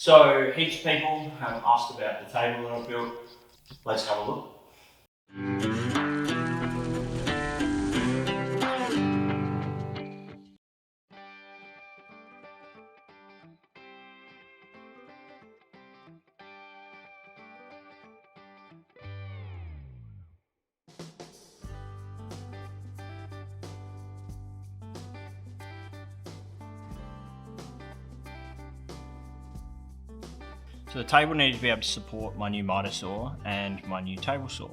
So heaps of people have asked about the table that I've built. Let's have a look. So the table needed to be able to support my new Mitre Saw and my new table saw.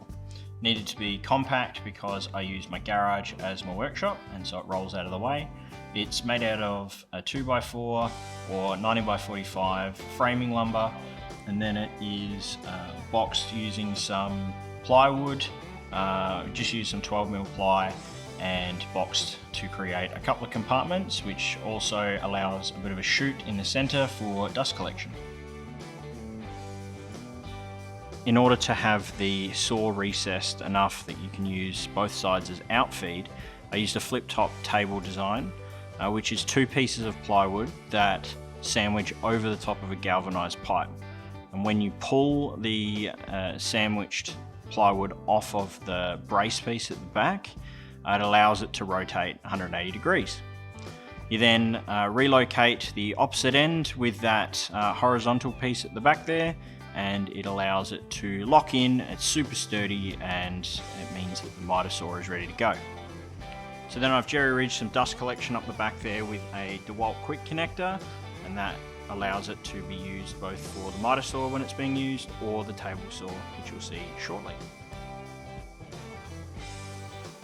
Needed to be compact because I use my garage as my workshop, and so it rolls out of the way. It's made out of a 2x4 or 90x45 framing lumber, and then it is boxed using some plywood. Just use some 12mm ply and boxed to create a couple of compartments, which also allows a bit of a chute in the center for dust collection. In order to have the saw recessed enough that you can use both sides as outfeed, I used a flip top table design, which is two pieces of plywood that sandwich over the top of a galvanized pipe. And when you pull the sandwiched plywood off of the brace piece at the back, it allows it to rotate 180 degrees. You then relocate the opposite end with that horizontal piece at the back there, and it allows it to lock in. It's super sturdy, and it means that the Mitre Saw is ready to go. So then I've jerry-rigged some dust collection up the back there with a DeWalt quick connector, and that allows it to be used both for the Mitre Saw when it's being used or the table saw, which you'll see shortly.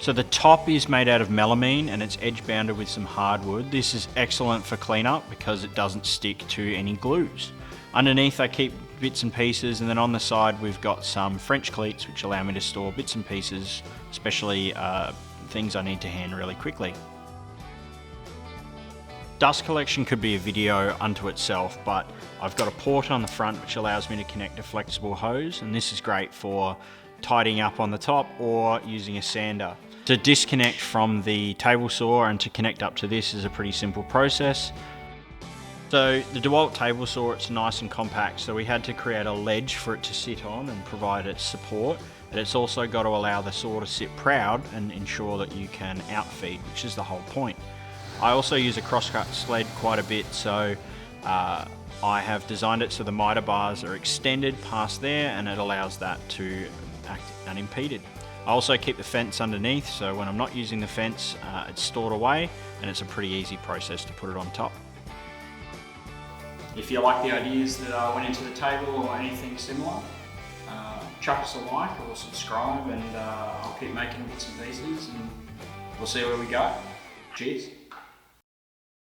So the top is made out of melamine and it's edge bounded with some hardwood. This is excellent for cleanup because it doesn't stick to any glues. Underneath I keep bits and pieces, and then on the side we've got some French cleats which allow me to store bits and pieces, especially things I need to hand really quickly. Dust collection could be a video unto itself, but I've got a port on the front which allows me to connect a flexible hose, and this is great for tidying up on the top or using a sander. To disconnect from the table saw and to connect up to this is a pretty simple process. So the DeWalt table saw, it's nice and compact, so we had to create a ledge for it to sit on and provide its support. But it's also got to allow the saw to sit proud and ensure that you can outfeed, which is the whole point. I also use a crosscut sled quite a bit, so I have designed it so the miter bars are extended past there, and it allows that to act unimpeded. I also keep the fence underneath, so when I'm not using the fence, it's stored away, and it's a pretty easy process to put it on top. If you like the ideas that went into the table or anything similar, chuck us a like or subscribe, and I'll keep making bits and pieces, and we'll see where we go. Cheers.